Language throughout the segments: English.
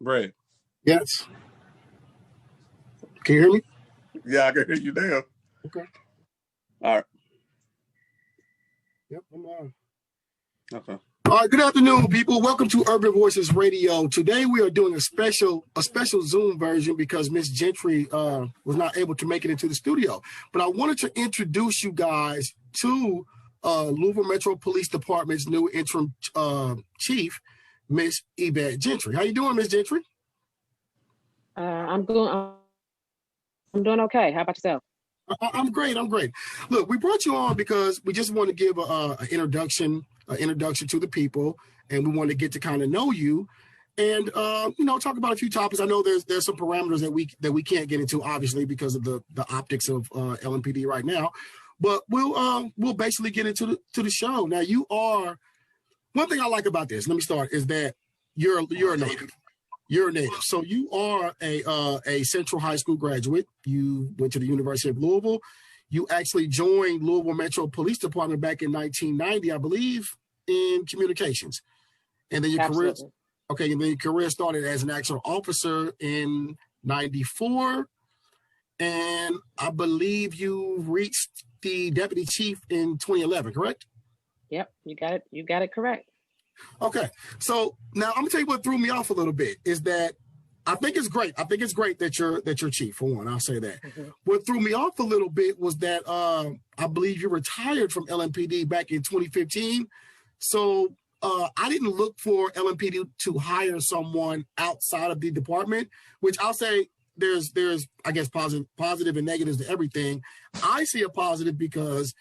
Brad. Yes. Can you hear me? Yeah, I can hear you now. Okay. All right. Yep, I'm on. Okay. All right, good afternoon, people. Welcome to Urban Voices Radio. Today we are doing a special Zoom version because Miss Gentry was not able to make it into the studio. But I wanted to introduce you guys to Louisville Metro Police Department's new interim chief, Miss Yvette Gentry. How you doing, Miss Gentry? I'm doing okay. How about yourself? I'm great. Look, we brought you on because we just want to give an introduction to the people, and we want to get to kind of know you, and talk about a few topics. I know there's some parameters that we can't get into, obviously, because of the optics of LMPD right now. But we'll basically get into the show. Now, you are one thing I like about this. Let me start is that you're a native. You're a native. So you are a Central High School graduate. You went to the University of Louisville. You actually joined Louisville Metro Police Department back in 1990, I believe, in communications. And then your career started as an actual officer in 94. And I believe you reached the deputy chief in 2011, correct? Yep, you got it correct. Okay, so now I'm gonna tell you what threw me off a little bit is that I think it's great. I think it's great that you're chief, for one. I'll say that. Mm-hmm. What threw me off a little bit was that I believe you retired from LMPD back in 2015. So I didn't look for LMPD to hire someone outside of the department, which I'll say there's I guess positive and negatives to everything. I see a positive because,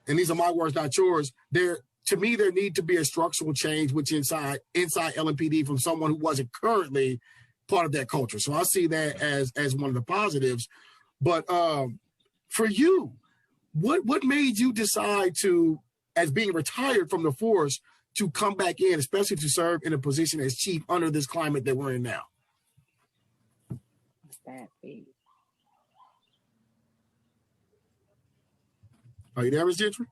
and these are my words, not yours, to me, there need to be a structural change, which inside LMPD from someone who wasn't currently part of that culture. So I see that as one of the positives. But for you, what made you decide to, as being retired from the force, to come back in, especially to serve in a position as chief under this climate that we're in now? Are you there, Ms. Gentry?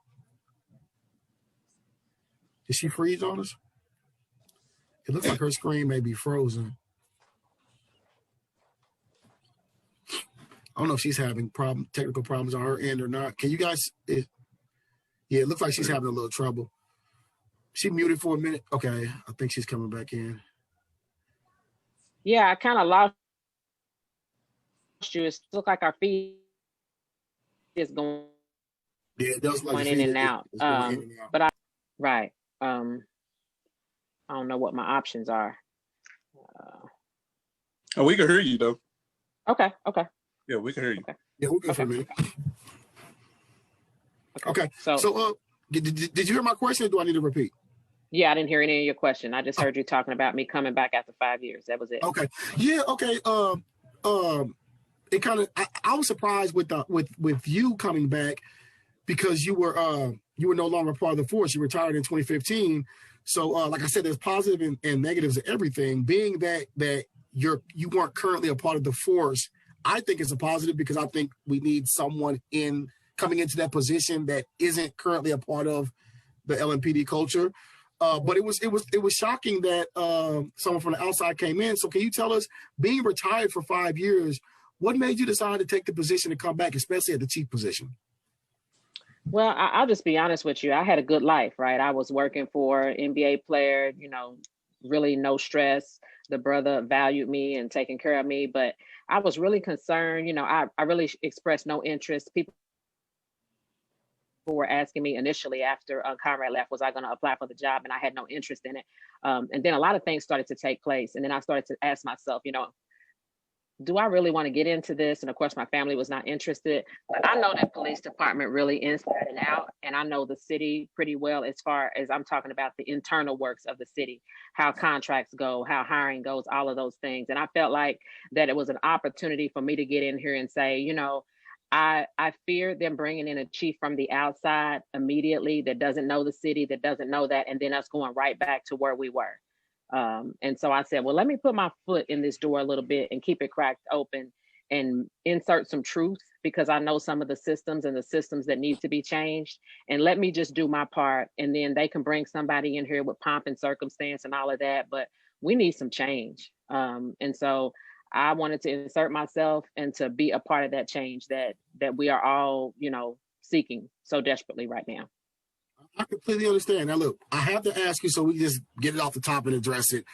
Did she freeze on us? It looks like her screen may be frozen. I don't know if she's having technical problems on her end or not. Can you guys? It looks like she's having a little trouble. She muted for a minute. Okay, I think she's coming back in. Yeah, I kind of lost you. It looks like our feed is going. Yeah, it does like in and out. But right. I don't know what my options are. We can hear you though. Okay. Yeah, we can hear you. Okay. Yeah, we'll go for a minute. Okay. So did you hear my question or do I need to repeat? Yeah, I didn't hear any of your question. I just heard you talking about me coming back after 5 years. That was it. Okay. Yeah, okay. It kind of I was surprised with you coming back because you were no longer part of the force. You retired in 2015. So like I said, there's positive and negatives to everything. Being that you weren't currently a part of the force, I think it's a positive because I think we need someone coming into that position that isn't currently a part of the LMPD culture. But it was shocking that someone from the outside came in. So can you tell us, being retired for 5 years, what made you decide to take the position to come back, especially at the chief position? Well, I'll just be honest with you. I had a good life, right? I was working for an NBA player, really no stress. The brother valued me and taking care of me, but I was really concerned. I really expressed no interest. People were asking me initially after Conrad left, was I going to apply for the job? And I had no interest in it. And then a lot of things started to take place. And then I started to ask myself, do I really want to get into this? And of course, my family was not interested. But I know that police department really inside and out. And I know the city pretty well as far as I'm talking about the internal works of the city, how contracts go, how hiring goes, all of those things. And I felt like that it was an opportunity for me to get in here and say, I fear them bringing in a chief from the outside immediately that doesn't know the city, that doesn't know that, and then us going right back to where we were. And so I said, well, let me put my foot in this door a little bit and keep it cracked open and insert some truth, because I know some of the systems and the systems that need to be changed. And let me just do my part. And then they can bring somebody in here with pomp and circumstance and all of that. But we need some change. And so I wanted to insert myself and to be a part of that change that we are all, seeking so desperately right now. I completely understand. Now, look, I have to ask you so we just get it off the top and address it.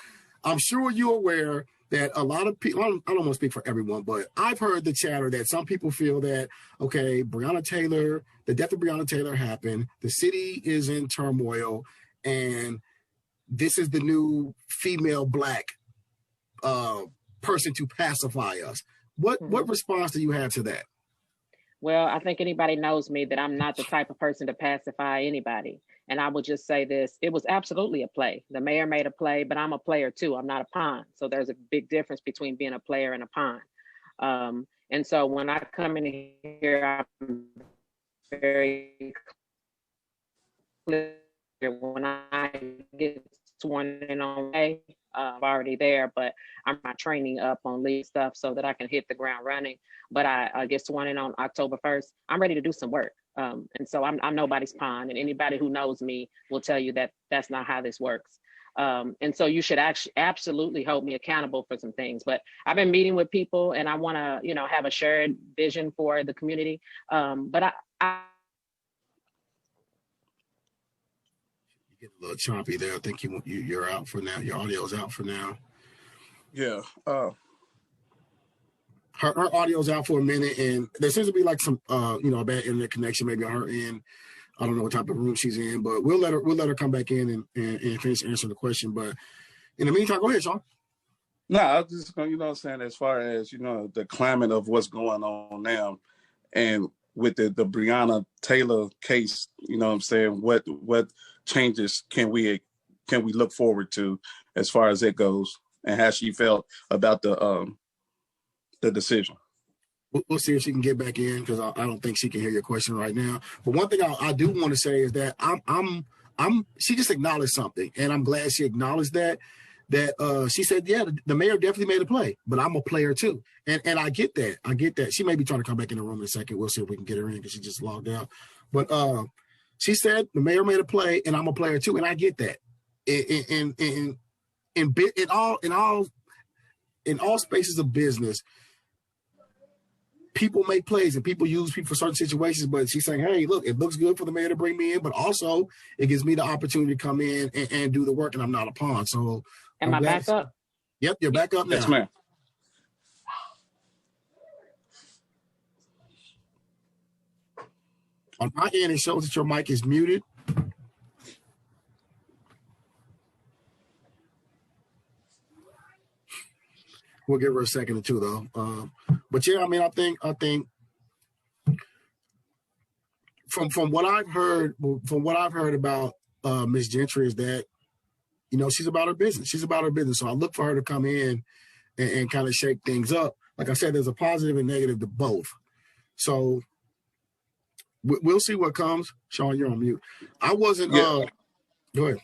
I'm sure you're aware that a lot of people, I don't want to speak for everyone, but I've heard the chatter that some people feel that, okay, the death of Breonna Taylor happened, the city is in turmoil, and this is the new female Black person to pacify us. What response do you have to that? Well, I think anybody knows me that I'm not the type of person to pacify anybody. And I would just say this, it was absolutely a play. The mayor made a play, but I'm a player too. I'm not a pawn. So there's a big difference between being a player and a pawn. And so when I come in here, I'm very clear. When I get sworn in on May, I'm already there, but I'm not training up on lead stuff so that I can hit the ground running. But I get sworn in on October 1st. I'm ready to do some work. And so I'm nobody's pawn, and anybody who knows me will tell you that that's not how this works. And so you should actually absolutely hold me accountable for some things. But I've been meeting with people, and I want to, have a shared vision for the community. But I You get a little choppy there. I think you're out for now. Your audio's out for now. Yeah. Her audio's out for a minute, and there seems to be like some, a bad internet connection maybe on her end. I don't know what type of room she's in, but we'll let her come back in and finish answering the question. But in the meantime, go ahead, Sean. No, I was just going, saying as far as, the climate of what's going on now, and with the Breonna Taylor case, what changes can we look forward to as far as it goes, and how she felt about the decision. We'll see if she can get back in, because I don't think she can hear your question right now. But one thing I do want to say is that she just acknowledged something, and I'm glad she acknowledged that she said, yeah, the mayor definitely made a play, but I'm a player too. And I get that. She may be trying to come back in the room in a second. We'll see if we can get her in, because she just logged out. But she said the mayor made a play and I'm a player too. And I get that. In all spaces of business, people make plays and people use people for certain situations, but she's saying, hey, look, it looks good for the mayor to bring me in, but also it gives me the opportunity to come in and do the work, and I'm not a pawn. So am I back up? Yep, you're back up now. Yes, ma'am. On my end, it shows that your mic is muted. We'll give her a second or two, though. But yeah, I think from what I've heard about Miss Gentry is that, she's about her business. She's about her business. So I look for her to come in and kind of shake things up. Like I said, there's a positive and negative to both. So we'll see what comes. Sean, you're on mute. I wasn't. Yeah. Go ahead.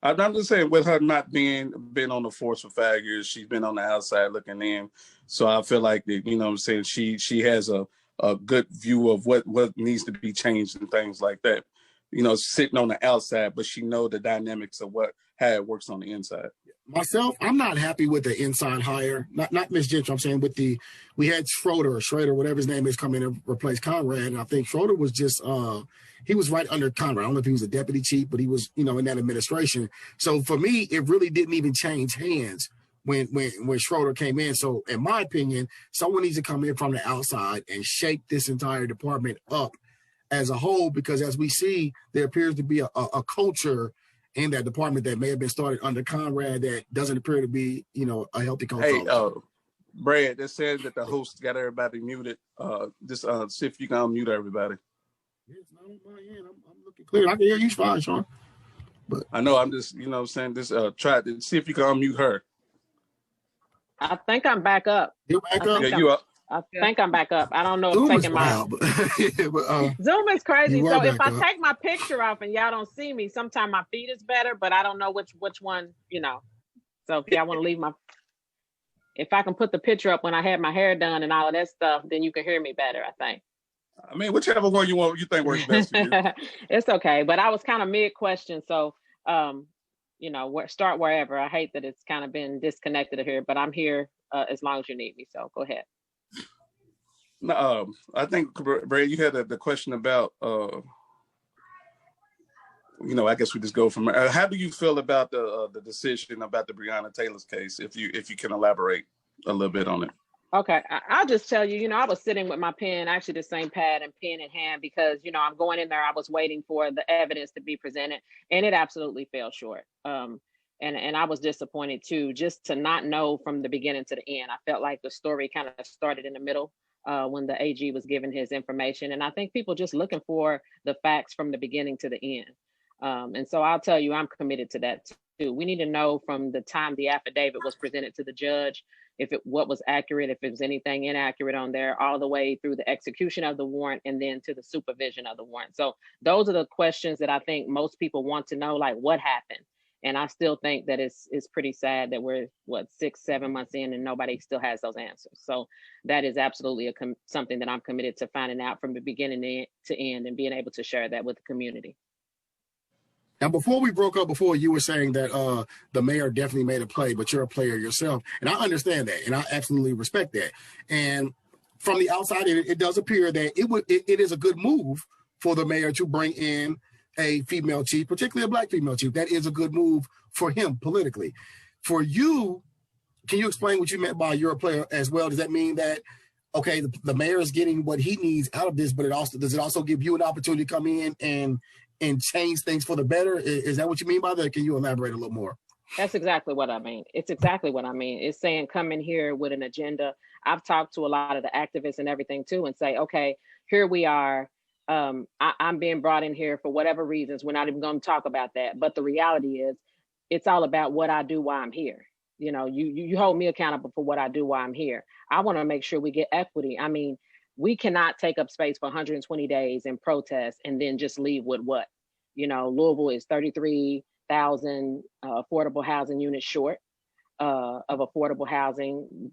I'm just saying, with her not been on the force for 5 years, she's been on the outside looking in. So I feel like that, she has a good view of what needs to be changed and things like that. Sitting on the outside, but she know the dynamics of how it works on the inside. Myself, I'm not happy with the inside hire. Not Miss Gentry. I'm saying we had Schroeder, whatever his name is, come in and replace Conrad. And I think Schroeder was just he was right under Conrad. I don't know if he was a deputy chief, but he was, in that administration. So for me, it really didn't even change hands when Schroeder came in. So in my opinion, someone needs to come in from the outside and shake this entire department up as a whole, because as we see, there appears to be a culture in that department that may have been started under Conrad that doesn't appear to be, a healthy culture. Hey, Brad, it says that the host got everybody muted. Just see if you can unmute everybody. Yeah, it's not on my end. I'm looking clear. I can hear you fine, Sean. But I know I'm just, just try to see if you can unmute her. I think I'm back up. You're back up? Yeah, you up. I think I'm back up. I don't know Zoom if is taking my wild, but, Zoom is crazy. you So are if I back up. take my picture off and y'all don't see me, sometimes my feed is better, but I don't know which one, So if y'all want to leave my If I can put the picture up when I had my hair done and all of that stuff, then you can hear me better, I think. I mean, whichever one you think works best for you. It's okay, but I was kind of mid-question, so start wherever. I hate that it's kind of been disconnected here, but I'm here as long as you need me, so go ahead. No, I think, Brad, you had the question about, I guess we just go from there. How do you feel about the decision about the Breonna Taylor's case, if you can elaborate a little bit on it? Okay, I'll just tell you, I was sitting with my pen, actually the same pad and pen in hand, because, I'm going in there, I was waiting for the evidence to be presented, and it absolutely fell short. And I was disappointed too, just to not know from the beginning to the end. I felt like the story kind of started in the middle when the AG was given his information. And I think people just looking for the facts from the beginning to the end. And so I'll tell you, I'm committed to that too. We need to know from the time the affidavit was presented to the judge, what was accurate, if it was anything inaccurate on there, all the way through the execution of the warrant and then to the supervision of the warrant. So those are the questions that I think most people want to know, like what happened. And I still think that it's pretty sad that we're 6-7 months in and nobody still has those answers. So that is absolutely something that I'm committed to finding out from the beginning to end and being able to share that with the community. Now, before we broke up, you were saying that the mayor definitely made a play, but you're a player yourself. And I understand that, and I absolutely respect that. And from the outside, it does appear that it is a good move for the mayor to bring in a female chief, particularly a Black female chief. That is a good move for him politically. For you, can you explain what you meant by you're a player as well? Does that mean that, okay, the mayor is getting what he needs out of this, but does it also give you an opportunity to come in and change things for the better? Is that what you mean by that? Can you elaborate a little more? That's exactly what I mean. It's exactly what I mean. It's saying come in here with an agenda. I've talked to a lot of the activists and everything too, and say, okay, here we are. I'm being brought in here for whatever reasons. We're not even going to talk about that. But the reality is, it's all about what I do while I'm here. You hold me accountable for what I do while I'm here. I want to make sure we get equity. I mean, we cannot take up space for 120 days and protest and then just leave with what? Louisville is 33,000 affordable housing units short of affordable housing.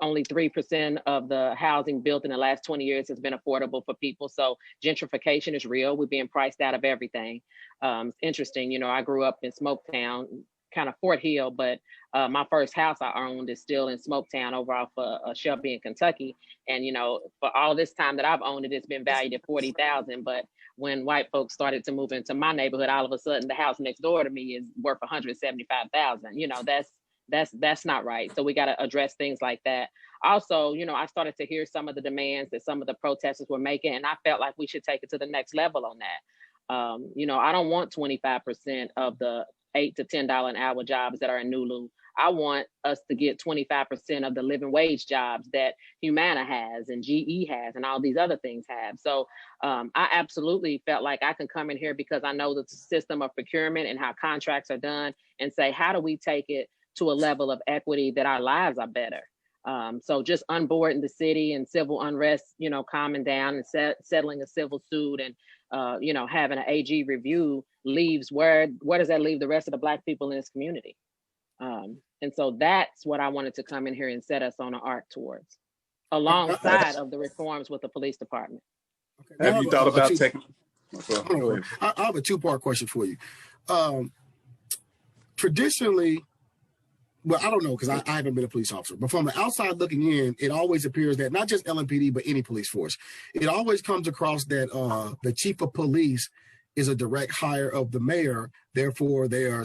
Only 3% of the housing built in the last 20 years has been affordable for people. So gentrification is real. We're being priced out of everything. It's interesting. I grew up in Smoketown, kind of Fort Hill, but my first house I owned is still in Smoketown over off Shelby in Kentucky. And, for all this time that I've owned it, it's been valued at $40,000. But when white folks started to move into my neighborhood, all of a sudden the house next door to me is worth $175,000. That's not right. So we got to address things like that. Also, I started to hear some of the demands that some of the protesters were making, and I felt like we should take it to the next level on that. I don't want 25% of the $8 to $10 an hour jobs that are in Nulu. I want us to get 25% of the living wage jobs that Humana has and GE has and all these other things have. So I absolutely felt like I can come in here because I know the system of procurement and how contracts are done and say, how do we take it to a level of equity that our lives are better? So just onboarding the city and civil unrest, calming down and settling a civil suit and, having an AG review leaves where does that leave the rest of the Black people in this community? And so that's what I wanted to come in here and set us on an arc towards, alongside of the reforms with the police department. Okay. Have you thought about taking? I have a two-part question for you. Traditionally, well, I don't know because I haven't been a police officer, but from the outside looking in, it always appears that not just LMPD, but any police force, it always comes across that the chief of police is a direct hire of the mayor. Therefore, they are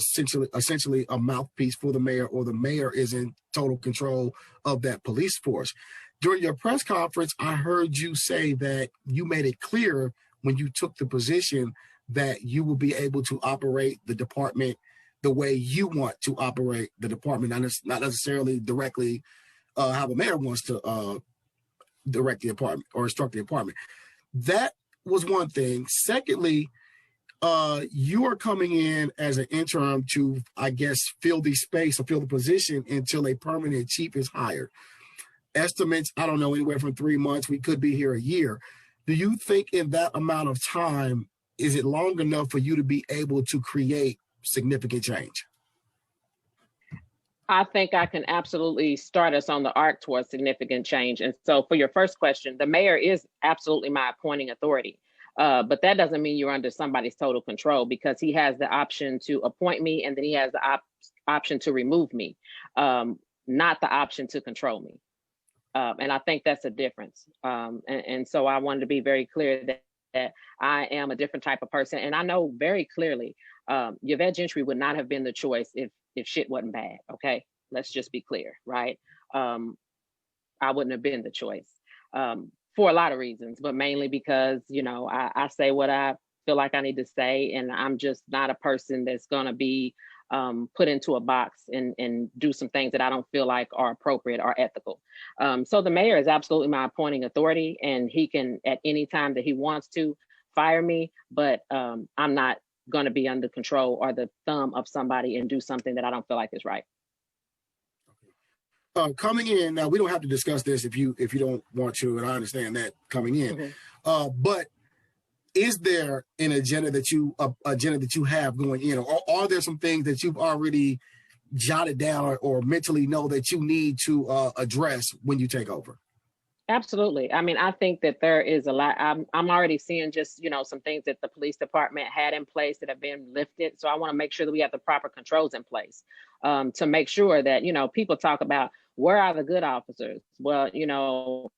essentially a mouthpiece for the mayor, or the mayor is in total control of that police force. During your press conference, I heard you say that you made it clear when you took the position that you will be able to operate the department the way you want to operate the department, not necessarily directly how the mayor wants to direct the department or instruct the department. That was one thing. Secondly, you are coming in as an interim to, I guess, fill the space or fill the position until a permanent chief is hired. Estimates, I don't know, anywhere from 3 months. We could be here a year. Do you think in that amount of time, is it long enough for you to be able to create significant change? I think I can absolutely start us on the arc towards significant change. And so for your first question, the mayor is absolutely my appointing authority. But that doesn't mean you're under somebody's total control, because he has the option to appoint me, and then he has the option to remove me, not the option to control me. And I think that's a difference. And so I wanted to be very clear that I am a different type of person. And I know very clearly, Yvette Gentry would not have been the choice if shit wasn't bad. Okay, let's just be clear, right? I wouldn't have been the choice for a lot of reasons, but mainly because, you know, I say what I feel like I need to say, and I'm just not a person that's gonna be put into a box and do some things that I don't feel like are appropriate or ethical. So the mayor is absolutely my appointing authority, and he can at any time that he wants to fire me, but I'm not going to be under control or the thumb of somebody and do something that I don't feel like is right. Coming in now, we don't have to discuss this if you don't want to, and I understand that coming in. But is there an agenda that you have going in, or are there some things that you've already jotted down or mentally know that you need to address when you take over? Absolutely. I mean, I think that there is a lot. I'm already seeing just, you know, some things that the police department had in place that have been lifted. So I want to make sure that we have the proper controls in place to make sure that, you know, people talk about where are the good officers? Well, you know,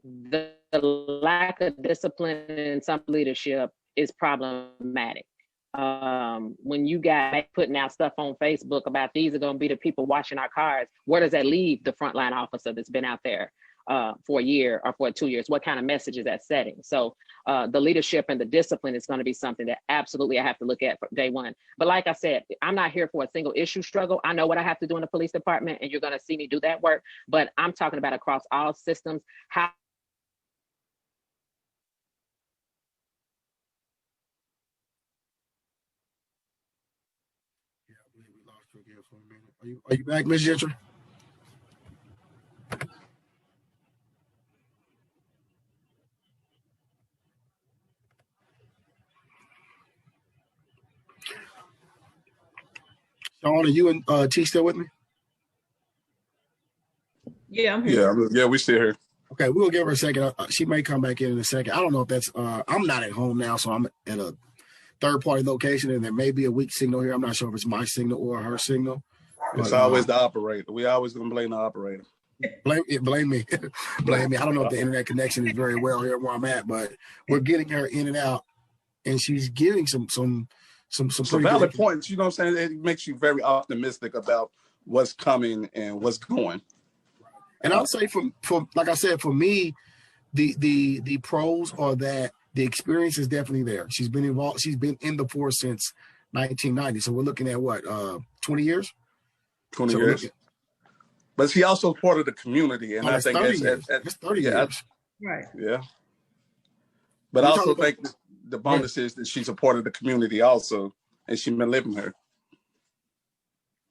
the lack of discipline and some leadership is problematic. When you got putting out stuff on Facebook about these are going to be the people washing our cars, where does that leave the frontline officer that's been out there for a year or for 2 years? What kind of message is that setting? So the leadership and the discipline is going to be something that absolutely I have to look at from day one. But like I said, I'm not here for a single issue struggle. I know what I have to do in the police department, and you're going to see me do that work. But I'm talking about across all systems, how For a minute. Are you back, Ms. Gentry? Sean, are you and T still with me? Yeah, I'm here. Yeah, we still here. Okay, we'll give her a second. She may come back in a second. I don't know if that's. I'm not at home now, so I'm at a third-party location, and there may be a weak signal here. I'm not sure if it's my signal or her signal. It's always the operator. We always gonna blame the operator. Blame me. Blame me. I don't know if the internet connection is very well here where I'm at, but we're getting her in and out, and she's giving some valid points. You know what I'm saying? It makes you very optimistic about what's coming and what's going. And I'll say from like I said, for me, the pros are that the experience is definitely there. She's been involved. She's been in the force since 1990. So we're looking at what, 20 years? 20 years. But she also part of the community, and I think that's 30 years. Right. Yeah. But I also think the bonus is that she's a part of the community also, and she's been living here.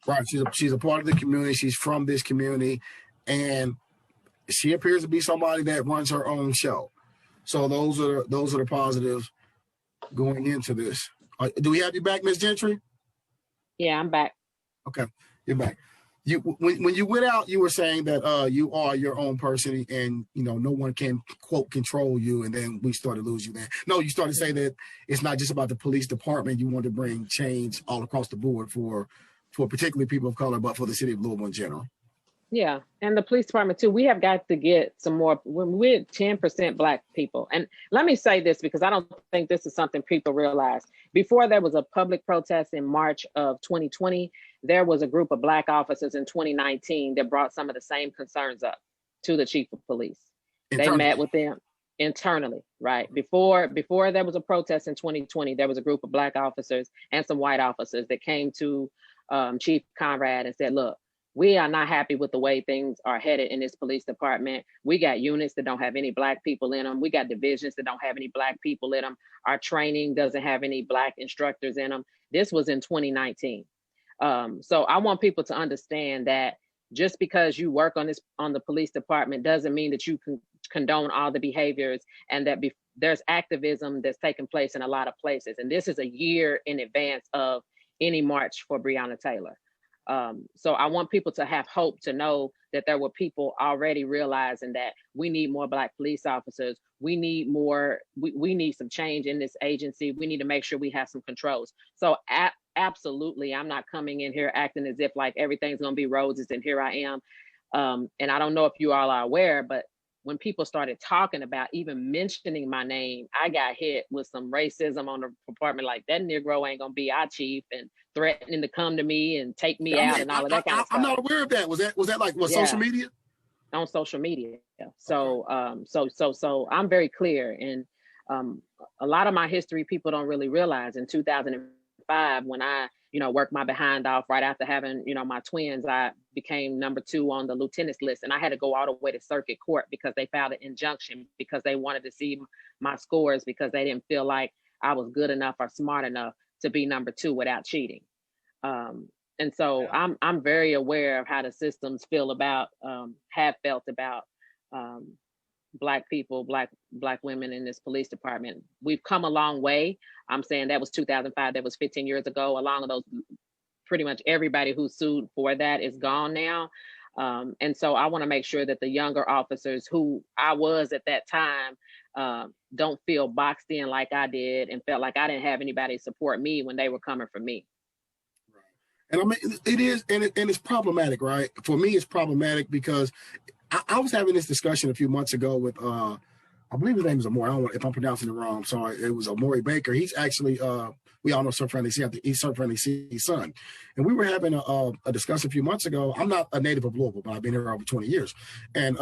Right. She's a part of the community. She's from this community, and she appears to be somebody that runs her own show. So those are the positives going into this. Do we have you back, Ms. Gentry? Yeah, I'm back. Okay, you're back. When you went out, you were saying that you are your own person, and you know no one can quote control you. And then we started losing you. Then no, you started to say that it's not just about the police department. You want to bring change all across the board for particularly people of color, but for the city of Louisville in general. Yeah, and the police department too. We have got to get some more. When we're 10% Black people, and let me say this because I don't think this is something people realize. Before there was a public protest in March of 2020, there was a group of Black officers in 2019 that brought some of the same concerns up to the chief of police. They met with them internally, right? Before there was a protest in 2020, there was a group of Black officers and some white officers that came to Chief Conrad and said, look, we are not happy with the way things are headed in this police department. We got units that don't have any Black people in them. We got divisions that don't have any Black people in them. Our training doesn't have any Black instructors in them. This was in 2019. So I want people to understand that just because you work on the police department doesn't mean that you can condone all the behaviors, and that there's activism that's taking place in a lot of places. And this is a year in advance of any march for Breonna Taylor. So I want people to have hope, to know that there were people already realizing that we need more Black police officers. We need more, we need some change in this agency. We need to make sure we have some controls. So absolutely, I'm not coming in here acting as if like everything's gonna be roses and here I am. And I don't know if you all are aware, but when people started talking about even mentioning my name, I got hit with some racism on the department, like that Negro ain't gonna be our chief, and threatening to come to me and take me out and all of that kind of stuff. I'm not aware of that. Was that like what, social media? On social media. So so I'm very clear. And a lot of my history people don't really realize. In 2005, when I worked my behind off right after having my twins, I became number 2 on the lieutenant's list, and I had to go all the way to circuit court because they filed an injunction because they wanted to see my scores, because they didn't feel like I was good enough or smart enough to be number 2 without cheating. And so I'm very aware of how the systems feel about, have felt about Black people, Black women in this police department. We've come a long way. I'm saying that was 2005, that was 15 years ago. Along with those, pretty much everybody who sued for that is gone now. And so I want to make sure that the younger officers who I was at that time don't feel boxed in like I did and felt like I didn't have anybody support me when they were coming for me. And I mean, it is, and it's problematic, right? For me, it's problematic because I was having this discussion a few months ago with, I believe his name is Amore. I don't know if I'm pronouncing it wrong. I'm sorry. It was Amore Baker. He's actually, we all know Sir Friendly C. He's Sir Friendly C's son. And we were having a discussion a few months ago. I'm not a native of Louisville, but I've been here over 20 years. And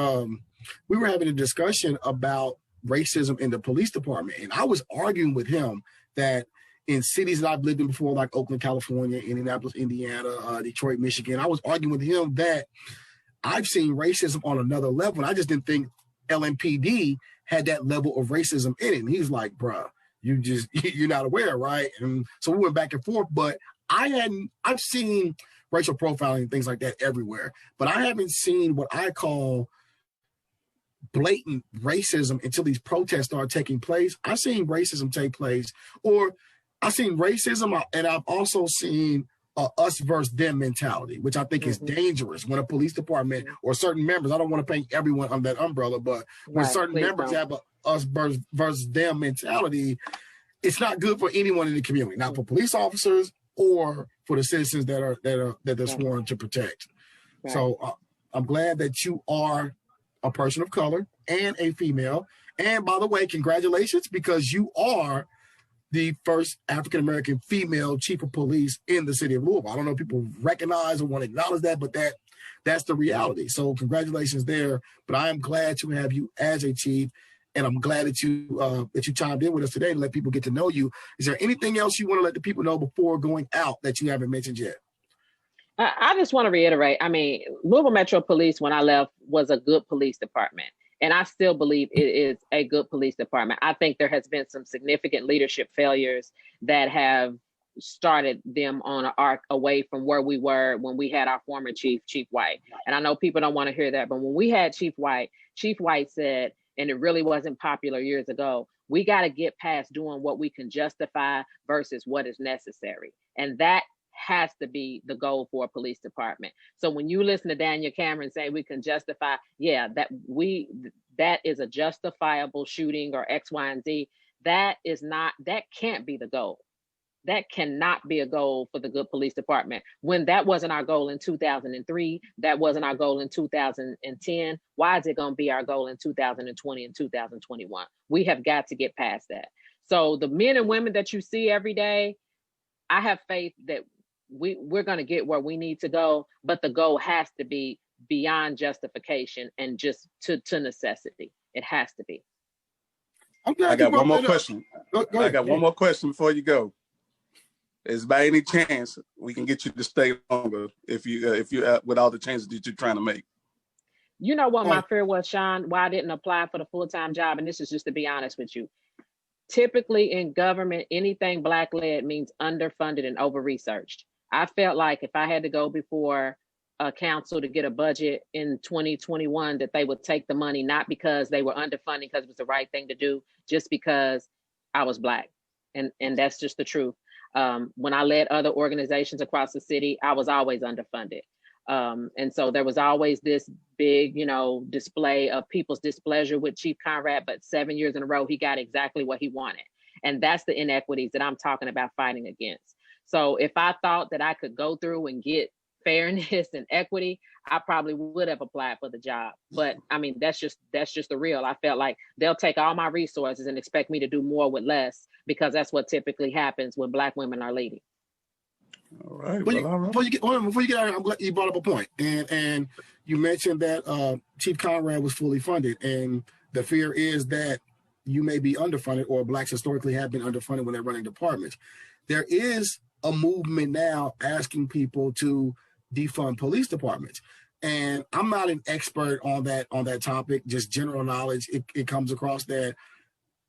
we were having a discussion about racism in the police department. And I was arguing with him that in cities that I've lived in before, like Oakland, California, Indianapolis, Indiana, Detroit, Michigan, I was arguing with him that I've seen racism on another level. And I just didn't think LMPD had that level of racism in it. And he's like, bruh, you're not aware, right? And so we went back and forth, but I've seen racial profiling and things like that everywhere, but I haven't seen what I call blatant racism until these protests start taking place. I've seen racism take place, or I've seen racism, and I've also seen us versus them mentality, which I think is dangerous when a police department or certain members, I don't want to paint everyone under that umbrella, but when certain members have a us versus them mentality, it's not good for anyone in the community, not for police officers or for the citizens that they're sworn to protect. Right. So I'm glad that you are a person of color and a female. And by the way, congratulations, because you are the first African-American female chief of police in the city of Louisville. I don't know if people recognize or want to acknowledge that, but that's the reality. So congratulations there. But I am glad to have you as a chief, and I'm glad that you chimed in with us today to let people get to know you. Is there anything else you want to let the people know before going out that you haven't mentioned yet? I just want to reiterate, I mean, Louisville Metro Police, when I left, was a good police department. And I still believe it is a good police department. I think there has been some significant leadership failures that have started them on an arc away from where we were when we had our former chief, Chief White. And I know people don't want to hear that, but when we had Chief White said, and it really wasn't popular years ago, we got to get past doing what we can justify versus what is necessary. And that has to be the goal for a police department. So when you listen to Daniel Cameron say we can justify, that is a justifiable shooting or X, Y, and Z. That can't be the goal. That cannot be a goal for the good police department. When that wasn't our goal in 2003, that wasn't our goal in 2010. Why is it going to be our goal in 2020 and 2021? We have got to get past that. So the men and women that you see every day, I have faith that we're going to get where we need to go, but the goal has to be beyond justification and just to necessity. It has to be. I got one more question. I got one more question before you go. Is by any chance we can get you to stay longer if you with all the changes that you're trying to make? You know what my fear was, Sean, why I didn't apply for the full-time job, and this is just to be honest with you. Typically in government, anything Black-led means underfunded and over-researched. I felt like if I had to go before a council to get a budget in 2021, that they would take the money, not because they were underfunding because it was the right thing to do, just because I was Black. And that's just the truth. When I led other organizations across the city, I was always underfunded. And so there was always this big, display of people's displeasure with Chief Conrad, but 7 years in a row, he got exactly what he wanted. And that's the inequities that I'm talking about fighting against. So if I thought that I could go through and get fairness and equity, I probably would have applied for the job. But I mean, that's just the real. I felt like they'll take all my resources and expect me to do more with less, because that's what typically happens when Black women are leading. All right. Before you get out of here, I'm glad you brought up a point. And you mentioned that Chief Conrad was fully funded. And the fear is that you may be underfunded, or Blacks historically have been underfunded when they're running departments. There is a movement now asking people to defund police departments. And I'm not an expert on that topic, just general knowledge. It comes across that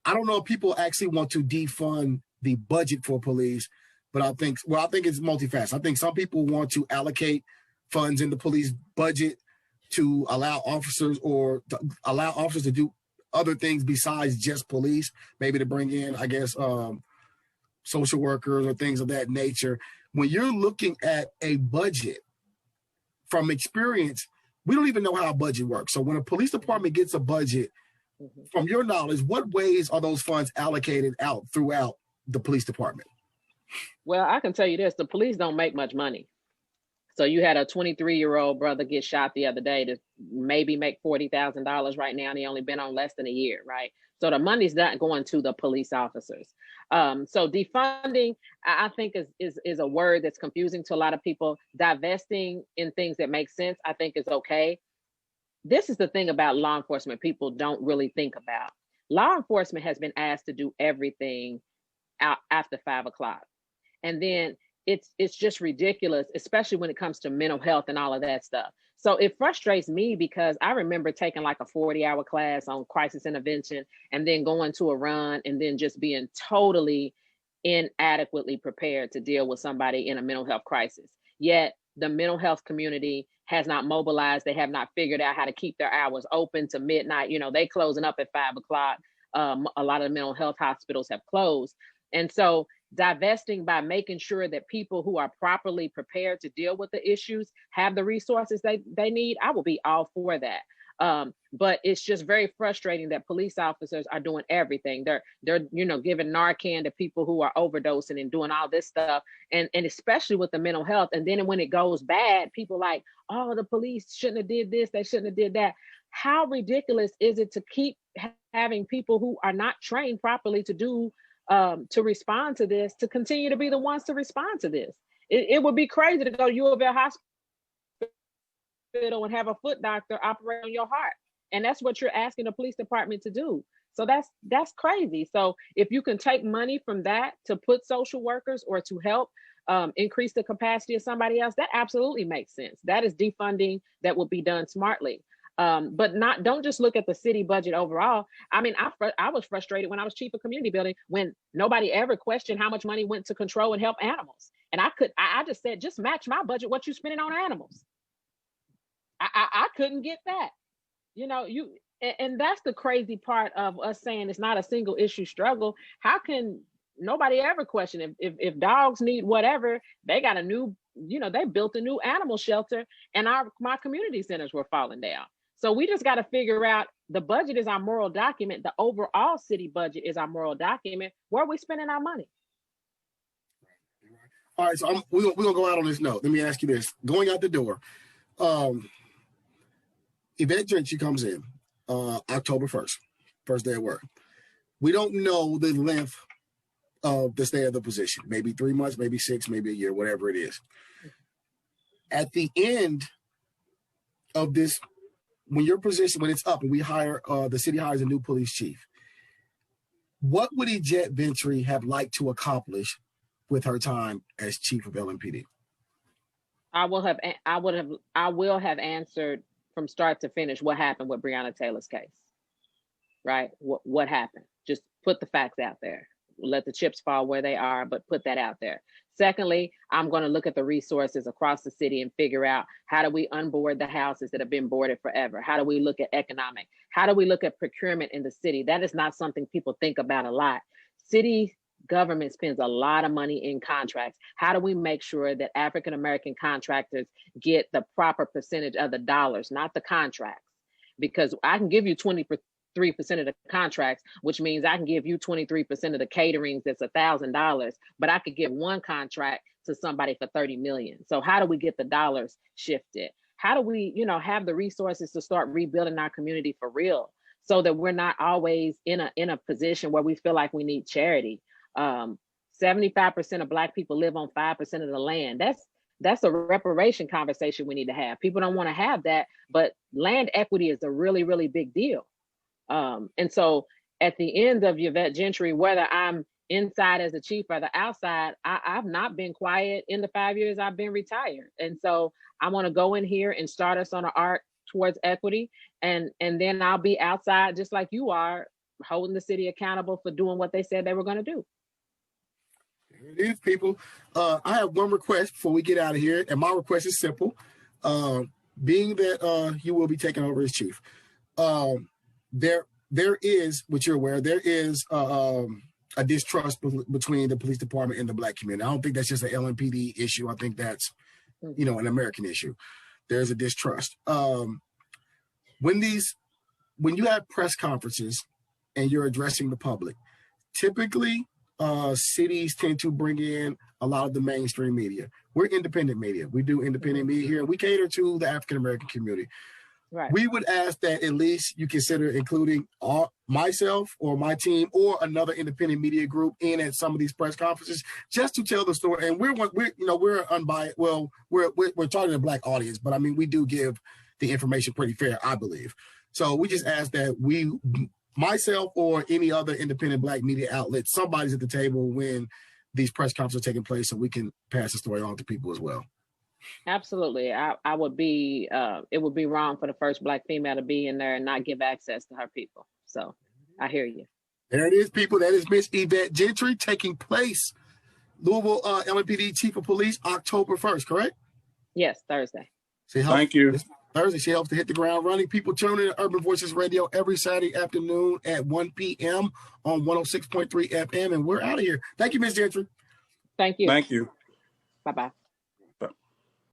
I don't know if people actually want to defund the budget for police, but I think it's multifaceted. I think some people want to allocate funds in the police budget to allow officers to do other things besides just police, maybe to bring in, I guess, social workers or things of that nature. When you're looking at a budget, from experience, we don't even know how a budget works. So when a police department gets a budget, from your knowledge, what ways are those funds allocated out throughout the police department? Well, I can tell you this, the police don't make much money. So you had a 23-year-old brother get shot the other day to maybe make $40,000 right now, and he only been on less than a year, right? So the money's not going to the police officers. So defunding, I think is a word that's confusing to a lot of people. Divesting in things that make sense, I think is okay. This is the thing about law enforcement people don't really think about. Law enforcement has been asked to do everything out after 5 o'clock. And then it's just ridiculous, especially when it comes to mental health and all of that stuff. So it frustrates me because I remember taking like a 40-hour class on crisis intervention and then going to a run and then just being totally inadequately prepared to deal with somebody in a mental health crisis. Yet the mental health community has not mobilized. They have not figured out how to keep their hours open to midnight. They closing up at 5 o'clock. A lot of the mental health hospitals have closed. And so divesting by making sure that people who are properly prepared to deal with the issues have the resources they need, I will be all for that. But it's just very frustrating that police officers are doing everything. They're giving Narcan to people who are overdosing and doing all this stuff, and especially with the mental health. And then when it goes bad, people like, oh, the police shouldn't have did this, they shouldn't have did that. How ridiculous is it to keep having people who are not trained properly to respond to this, to continue to be the ones to respond to this? It would be crazy to go to U of L hospital and have a foot doctor operate on your heart. And that's what you're asking the police department to do. So that's crazy. So if you can take money from that to put social workers or to help increase the capacity of somebody else, that absolutely makes sense. That is defunding that will be done smartly. But don't just look at the city budget overall. I mean, I was frustrated when I was chief of community building when nobody ever questioned how much money went to control and help animals. And I just said, just match my budget, what you spending on animals. I couldn't get that. And that's the crazy part of us saying it's not a single issue struggle. How can nobody ever question if dogs need whatever, they got they built a new animal shelter and my community centers were falling down. So we just got to figure out, the budget is our moral document. The overall city budget is our moral document. Where are we spending our money? All right, so we're going to go out on this note. Let me ask you this. Going out the door, Yvette Gentry comes in October 1st, first day of work. We don't know the length of the stay of the position. Maybe 3 months, maybe 6, maybe a year, whatever it is. At the end of this, when it's up and we hire, the city hires a new police chief, what would Yvette Gentry have liked to accomplish with her time as chief of LMPD? I will have answered from start to finish what happened with Breonna Taylor's case, right? What happened? Just put the facts out there. Let the chips fall where they are, but put that out there. Secondly, I'm going to look at the resources across the city and figure out, how do we unboard the houses that have been boarded forever? How do we look at economic? How do we look at procurement in the city? That is not something people think about a lot. City government spends a lot of money in contracts. How do we make sure that African-American contractors get the proper percentage of the dollars, not the contracts? Because I can give you 23% of the contracts, which means I can give you 23% of the caterings that's $1,000, but I could give one contract to somebody for 30 million. So how do we get the dollars shifted? How do we, have the resources to start rebuilding our community for real, so that we're not always in a position where we feel like we need charity? 75% of Black people live on 5% of the land. That's a reparation conversation we need to have. People don't want to have that, but land equity is a really, really big deal. And so at the end of Yvette Gentry, whether I'm inside as a chief or the outside, I've not been quiet in the 5 years I've been retired. And so I want to go in here and start us on an arc towards equity. And then I'll be outside just like you are, holding the city accountable for doing what they said they were going to do. There it is, people. I have one request before we get out of here. And my request is simple. Being that you will be taking over as chief, there is, which you're aware, there is a distrust between the police department and the Black community. I don't think that's just an LMPD issue. I think that's, an American issue. There's a distrust. When you have press conferences and you're addressing the public, typically cities tend to bring in a lot of the mainstream media. We're independent media. We do independent media here. We cater to the African-American community. Right. We would ask that at least you consider including myself or my team or another independent media group in at some of these press conferences just to tell the story. And we're unbiased. Well, we're targeting a Black audience, but I mean, we do give the information pretty fair, I believe. So we just ask that myself or any other independent Black media outlet, somebody's at the table when these press conferences are taking place, so we can pass the story on to people as well. Absolutely. I would be, it would be wrong for the first Black female to be in there and not give access to her people. So I hear you. There it is, people. That is Miss Yvette Gentry, taking place Louisville LMPD Chief of Police October 1st, correct? Yes, Thursday. Thank you. Thursday, she helps to hit the ground running. People tune in to Urban Voices Radio every Saturday afternoon at 1 p.m. on 106.3 FM, and we're out of here. Thank you, Miss Gentry. Thank you. Thank you. Bye-bye.